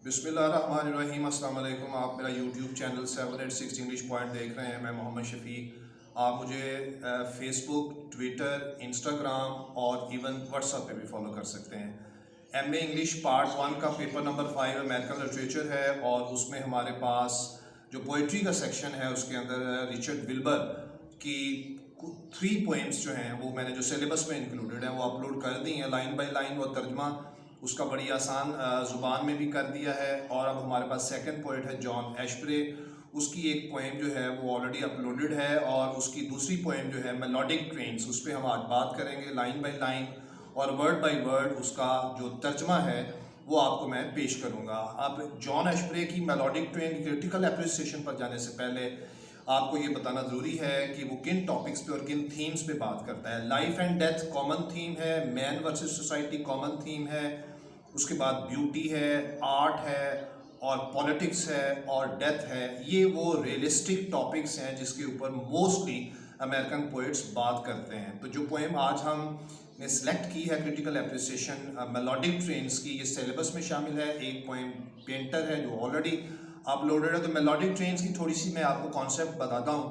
बिस्मिल्लाहिर्रहमानिर्रहीम। अस्सलाम वालेकुम। आप मेरा यूट्यूब चैनल 786 इंग्लिश पॉइंट देख रहे हैं। मैं मोहम्मद शफीक। आप मुझे फेसबुक, ट्विटर, इंस्टाग्राम और इवन व्हाट्सएप पे भी फॉलो कर सकते हैं। एमए इंग्लिश पार्ट 1 का पेपर नंबर 5 अमेरिकन लिटरेचर है और उसमें हमारे पास जो पोइट्री का सेक्शन है उसके अंदर रिचर्ड विल्बर की 3 पोइम्स जो हैं वो मैंने जो सिलेबस में इंक्लूडेड हैं वो अपलोड कर दी हैं लाइन बाय लाइन। और तर्जमा उसका बड़ी आसान ज़ुबान में भी कर दिया है। और अब हमारे पास सेकंड पोइट है जॉन एशप्रे। उसकी एक पोएम जो है वो ऑलरेडी अपलोडेड है और उसकी दूसरी पोएम जो है मेलोडिक ट्रेन्स, उस पर हम आज बात करेंगे लाइन बाय लाइन और वर्ड बाय वर्ड। उसका जो तर्जमा है वो आपको मैं पेश करूँगा। अब जॉन एशप्रे की मेलोडिक ट्रेन क्रिटिकल एप्रिसिएशन पर जाने से पहले आपको ये बताना ज़रूरी है कि वो किन टॉपिक्स पे और किन थीम्स पे बात करता है। Life and death common theme है, man versus society common theme है, उसके बाद ब्यूटी है, आर्ट है और पॉलिटिक्स है और डेथ है। ये वो रियलिस्टिक टॉपिक्स हैं जिसके ऊपर मोस्टली अमेरिकन पोइट्स बात करते हैं। तो जो पोएम आज हम ने सिलेक्ट की है क्रिटिकल एप्रिसिएशन मेलोडिक ट्रेन्स की, ये सिलेबस में शामिल है। एक पोएम पेंटर है जो ऑलरेडी अपलोडेड है। तो मेलोडिक ट्रेन्स की थोड़ी सी मैं आपको कॉन्सेप्ट बताता हूँ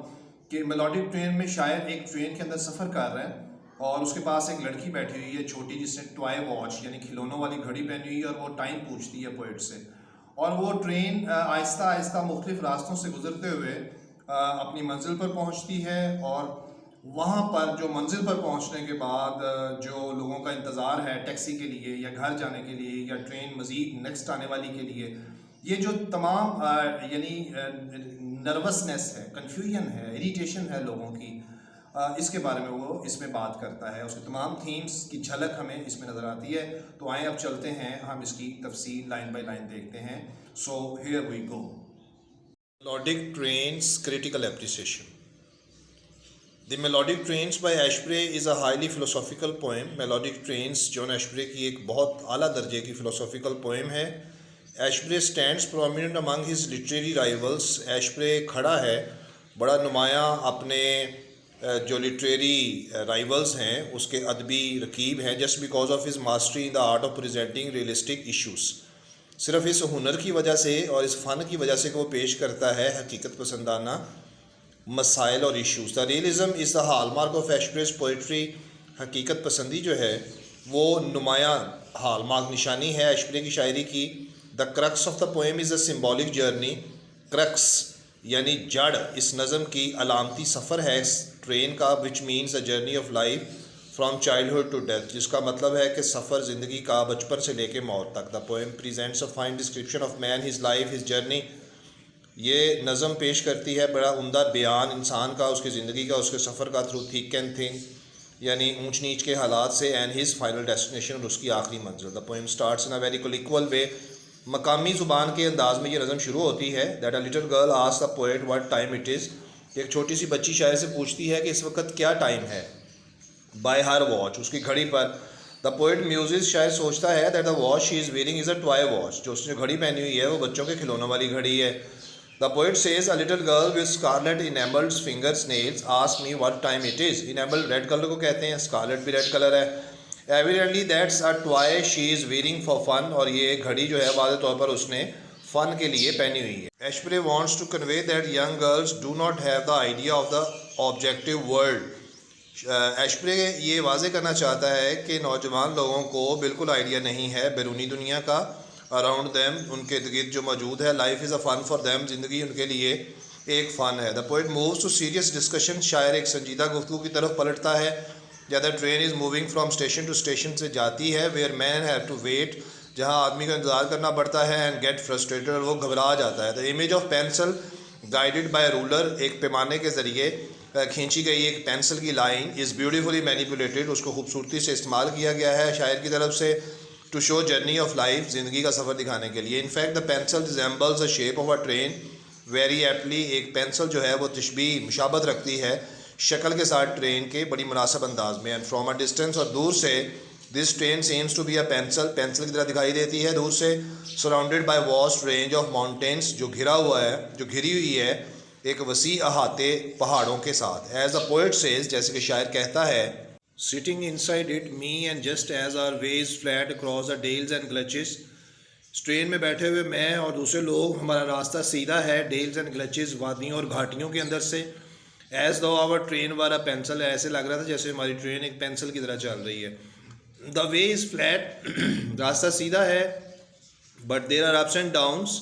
कि मेलोडिक ट्रेन में शायर एक ट्रेन के अंदर सफ़र कर रहे हैं और उसके पास एक लड़की बैठी हुई है छोटी, जिसने टॉय वॉच यानी खिलौनों वाली घड़ी पहनी हुई है और वो टाइम पूछती है पोइट से। और वो ट्रेन आहिस्ता आहिस्ता मुख्तलिफ रास्तों से गुजरते हुए अपनी मंजिल पर पहुंचती है। और वहाँ पर जो मंजिल पर पहुंचने के बाद जो लोगों का इंतज़ार है टैक्सी के लिए या घर जाने के लिए या ट्रेन मज़ीद नेक्स्ट आने वाली के लिए, ये जो तमाम यानी नर्वसनेस है, कन्फ्यूजन है, इरिटेशन है लोगों की, इसके बारे में वो इसमें बात करता है। उसके तमाम थीम्स की झलक हमें इसमें नज़र आती है। तो आए अब चलते हैं, हम इसकी तफसील लाइन बाय लाइन देखते हैं। So here we go. Melodic trains critical appreciation. The melodic trains by Ashbery is a highly philosophical poem. Melodic trains John Ashbery की एक बहुत आला दर्जे की फ़िलोसॉफिकल पोएम है। Ashbery stands prominent among his literary rivals. Ashbery खड़ा है बड़ा नुमाया अपने जो लिटरेरी राइवल्स हैं उसके अदबी रकीब हैं, just because of his mastery in the art of presenting realistic issues. सिर्फ इस हुनर की वजह से और इस फ़न की वजह से कि वो पेश करता है हकीकत पसंदाना मसाइल और issues. The realism is the hallmark of Ashbery's poetry. हकीकत पसंदी जो है वो नुमाया हॉलमार्क निशानी है एशप्रे की शायरी की। The crux of the poem is a symbolic journey. Crux यानी जड़ इस नज़म की अलामती सफ़र है इस ट्रेन का, which means a journey of life from childhood to death, जिसका मतलब है कि सफ़र ज़िंदगी का बचपन से लेके मौत तक। The poem presents a fine description of man, his life, his journey. ये नज़म पेश करती है बड़ा उम्दा बयान इंसान का, उसकी ज़िंदगी का, उसके सफ़र का, थ्रू थिक एंड थिन यानी ऊंच नीच के हालात से, एंड हिज फाइनल डेस्टिनेशन और उसकी आखिरी मंजिल। The poem starts in a very equal way. मकामी ज़ुबान के अंदाज में ये नज़म शुरू होती है। That a little girl asks the poet what time it is. एक छोटी सी बच्ची शायर से पूछती है कि इस वक्त क्या टाइम है। बाय हर वॉच, उसकी घड़ी पर। द पोएट म्यूजिस, शायर सोचता है that the watch she is wearing is a toy watch, जो उसने घड़ी पहनी हुई है वो बच्चों के खिलौनों वाली घड़ी है। The poet says a little girl with scarlet enamelled fingers nails ask me what time it is. Enamelled red colour को कहते हैं, स्कारलेट भी रेड कलर है। Evidently that's a toy she is wearing for fun, और ये घड़ी जो है वाज़े तौर पर उसने फ़न के लिए पहनी हुई है। Ashbery wants to convey that young girls do not have the idea of the objective world. Ashbery ये वाजे करना चाहता है कि नौजवान लोगों को बिल्कुल आइडिया नहीं है बैरूनी दुनिया का, अराउंड दैम, उनके इर्द गिर्द जो मौजूद है। Life is a fun for them, ज़िंदगी उनके लिए एक फ़न है। The poet moves to serious discussion, शायर एक संजीदा गुफ्तगू की तरफ पलटता है। या the train is moving from station to station से जाती है, where man have to wait, जहाँ आदमी का इंतजार करना पड़ता है, एंड गेट फ्रस्ट्रेटेड, और वो घबरा जाता है। The image of pencil guided by ruler, एक पैमाने के ज़रिए खींची गई एक पेंसिल की लाइन, इज़ ब्यूटीफुली मैनिपुलेटेड, उसको खूबसूरती से इस्तेमाल किया गया है शायर की तरफ से, to show journey of life, ज़िंदगी का सफ़र दिखाने के लिए। In fact the pencil resembles the shape of a train very aptly, एक पेंसिल जो है वो तशबीह मुशाबत रखती है शक्ल के साथ ट्रेन के बड़ी मुनासिब अंदाज में। एंड फ्राम अ डिस्टेंस, और दूर से, this train seems to be a pencil, pencil की तरह दिखाई देती है दूर से। Surrounded by vast range of mountains, जो घिरा हुआ है, जो घिरी हुई है एक वसी अहाते पहाड़ों के साथ। एज अ पोएट सेज, जैसे कि शायर कहता है, sitting inside it me and just as our ways flat across the dales and gulches, train में बैठे हुए मैं और दूसरे लोग, हमारा रास्ता सीधा है डेल्स एंड ग्लचेस, वादियों और घाटियों के अंदर से। एज दो आवर ट्रेन वाला पेंसिल, ऐसे लग रहा था जैसे हमारी ट्रेन एक पेंसिल की तरह चल रही है। द वे इज़ फ्लैट, रास्ता सीधा है, but there are ups and downs,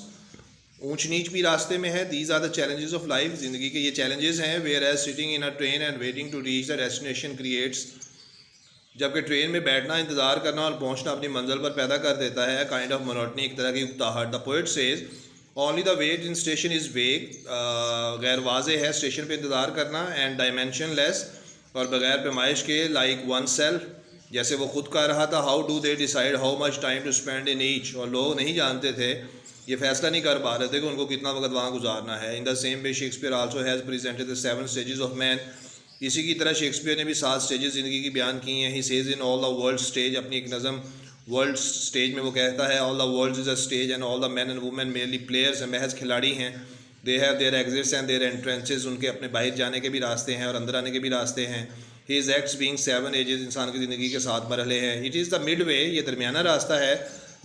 ऊंच नीच भी रास्ते में है। These are the challenges of life, ज़िंदगी के ये चैलेंजेस हैं। Whereas sitting in a train and waiting to reach the destination creates, जबकि ट्रेन में बैठना, इंतज़ार करना और पहुंचना अपनी मंजिल पर पैदा कर देता है काइंड ऑफ मोनोटनी, एक तरह की उकताहट। The poet says only the wait in station is vague, गैर वाज़े है स्टेशन पे इंतज़ार करना, एंड डायमेंशन लेस, और बगैर पैमाइश के, लाइक वन सेल्फ, जैसे वो खुद कह रहा था। How do they decide how much time to spend in each, और लोग नहीं जानते थे, ये फैसला नहीं कर पा रहे थे कि उनको कितना वक्त वहाँ गुजारना है। In the same way Shakespeare also has presented the 7 stages of man, इसी की तरह शेक्सपियर ने भी 7 स्टेजेस ज़िंदगी की बयान की हैं। He says in all the world stage, अपनी एक नज़म वर्ल्ड स्टेज में वो कहता है, all the world is a stage and all the man and women merely players, महज खिलाड़ी हैं। They have their exits and their entrances, उनके अपने बाहर जाने के भी रास्ते हैं और अंदर आने के भी रास्ते हैं। हीज़ एक्ट्स बीइंग 7 एजेस, इंसान की ज़िंदगी के 7 मरहले हैं। It is the midway, ये दरमियाना रास्ता है।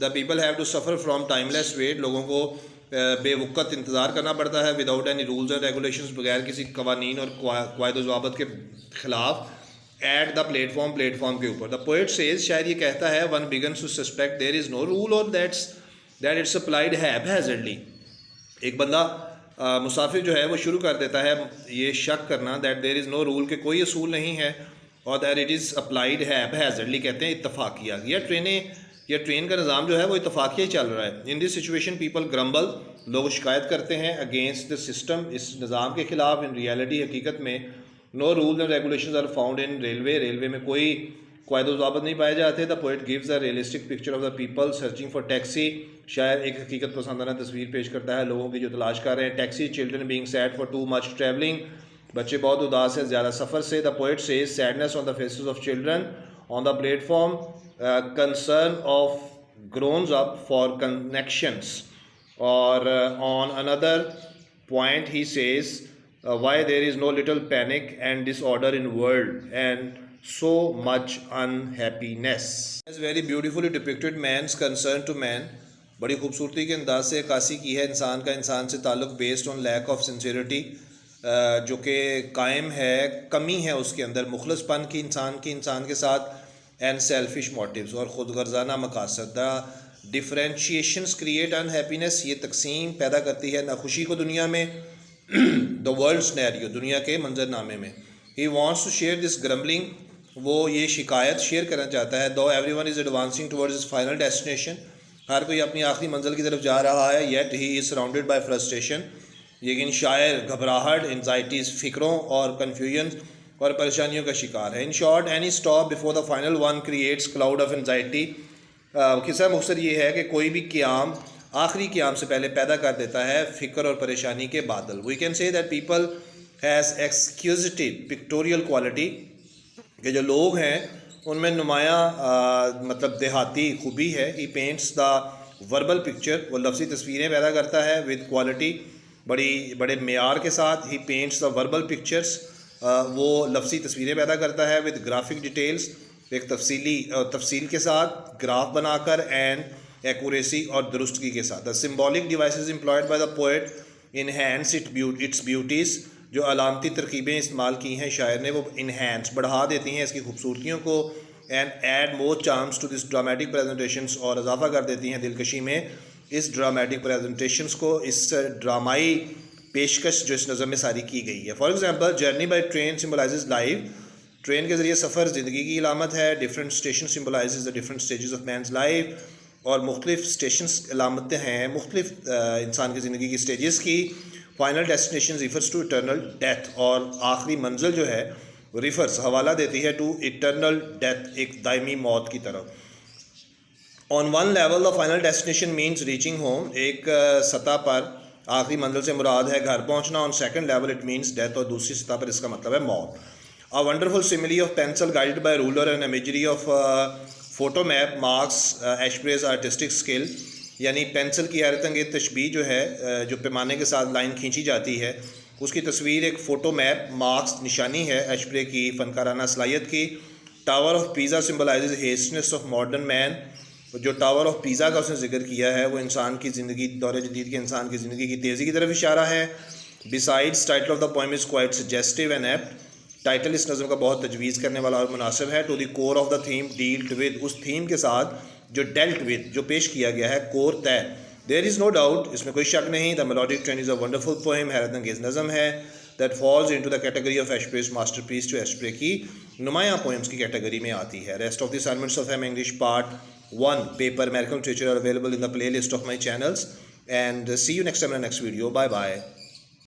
The people have to suffer from timeless wait, लोगों को बेवक़्त इंतज़ार करना पड़ता है, without any rules and regulations, बगैर किसी कवानीन और क़वायद ज़वाबत के ख़िलाफ़, एट द प्लेटफॉर्म के ऊपर। द पोइट सेज, शायद ये कहता है, one begins to suspect there is no rule और दैट इट्स अप्लाइड हैज़र्डली। एक बंदा मुसाफिर जो है वो शुरू कर देता है ये शक करना, that there is no rule, के कोई असूल नहीं है, और that it is applied haphazardly, कहते हैं इत्तफाकिया, या ट्रेन का निज़ाम जो है वो इत्तफाकिया ही चल रहा है। In this situation people grumble, लोग शिकायत करते हैं, अगेंस्ट द सिस्टम, इस निज़ाम के ख़िलाफ़। इन रियलिटी, हकीकत में, no rules and regulations are found in railway में कोई क़वायद ज़वाबित नहीं पाए जाते। The poet gives a realistic picture of the people searching for taxi, शायर एक हकीकत पसंदाना तस्वीर पेश करता है लोगों की जो तलाश कर रहे हैं taxi. Children being sad for too much travelling, बच्चे बहुत उदास हैं ज़्यादा सफ़र से। The poet says sadness on the faces of children on the platform, concern of groans up for connections, or on another point he says why there is no little panic and disorder in world and so much unhappiness. Has very beautifully depicted man's concern to man, बड़ी खूबसूरती के अंदाज से अक्कासी की है इंसान का इंसान से ताल्लुक़, based on lack of sincerity, जो कि कायम है, कमी है उसके अंदर मुखलसपन की इंसान के साथ, एंड सेल्फिश मोटिव्स, और ख़ुद गर्जाना मकासद। द डिफ्रेंशिएशंस क्रिएट अनहैप्पीनेस, ये तकसीम पैदा करती है नाखुशी को दुनिया में। द वर्ल्ड सिनेरियो, दुनिया के मंजरनामे में। He wants to share this grumbling, वो ये शिकायत शेयर करना चाहता है। Though everyone is advancing towards his final destination, हर कोई अपनी आखिरी मंजिल की तरफ जा रहा है। Yet he is surrounded by frustration, लेकिन शायर घबराहट, एंजाइटीज़, फ़िक्रों और कन्फ्यूजन और परेशानियों का शिकार है। In short, any stop before the final one creates cloud of anxiety. किस्सा मुख्तसर ये है कि कोई भी क़याम आखिरी क़याम से पहले पैदा कर देता है फ़िक्र और परेशानी के बादल। We can say that people has exquisite pictorial quality, कि जो लोग हैं उनमें नुमाया मतलब देहाती खूबी है। ही पेंट्स द वर्बल पिक्चर, वो लफ्ज़ी तस्वीरें पैदा करता है, विद क्वालिटी, बड़े मेयार के साथ। ही पेंट्स द वर्बल पिक्चर्स, वो लफ्ज़ी तस्वीरें पैदा करता है, विद ग्राफिक डिटेल्स, एक तफसील के साथ, ग्राफ बनाकर, एंड एक्यूरेसी और दुरुस्तगी के साथ। The symbolic devices employed by the poet enhance it's beauties, जो अलामती तरकीबें इस्तेमाल की हैं शायर ने, वो इन्हेंस बढ़ा देती हैं इसकी खूबसूरतियों को, and add more charms to this dramatic presentations, और इजाफा कर देती हैं दिलकशी में इस ड्रामेटिक प्रेजेंटेशंस को, इस ड्रामाई पेशकश जो इस नज़म में सारी की गई है। For example, journey by train symbolises life, train के ज़रिए सफ़र ज़िंदगी की अलामत है। Different station symbolises the different stages of man's life, और मुख्तलिफ स्टेशंस अलामतें हैं मुख्तलिफ इंसान की ज़िंदगी की स्टेजेस की। Final destination refers to eternal death, और आखिरी मंजिल जो है रिफर्स हवाला देती है टू इटर्नल डेथ, एक दायमी मौत की तरफ। On one level the final destination means reaching home, एक सतह पर आखिरी मंजिल से मुराद है घर पहुंचना। On second level it means death, और दूसरी सतह पर इसका मतलब है मौत। A wonderful simile of pencil guided by ruler and imagery of photo map marks Ashbery's artistic skill, यानी पेंसिल की हैरत अंगेज़ तशबीह जो है, जो पैमाने के साथ लाइन खींची जाती है, उसकी तस्वीर एक फ़ोटो मैप मार्क्स निशानी है एशप्रे की फ़नकाराना सलाहियत की। Tower of Pisa symbolises hastiness of modern man, जो टावर ऑफ पीज़ा का उसने जिक्र किया है वो इंसान की ज़िंदगी, दौर जदीद के इंसान की ज़िंदगी की तेज़ी की तरफ इशारा है। Besides title of the poem is quite suggestive and apt. Title इस नज़म का बहुत तजवीज़ करने वाला और मुनासिब है। To the core of the theme dealt with, उस थीम के साथ जो डेल्ट विद, जो पेश किया गया है, कोर तय। देयर इज़ नो डाउट, इसमें कोई शक नहीं। The melodic train is a wonderful poem, हैरत अंगेज़ नज़म है। That falls into the category of Ashbery's masterpiece, जो एशप्रे की नुमायाँ पोएम्स की कैटेगरी में आती है। Rest of the assignments of M English part 1 paper American literature are available in the playlist of my channels, and see you next time in the next video. Bye bye.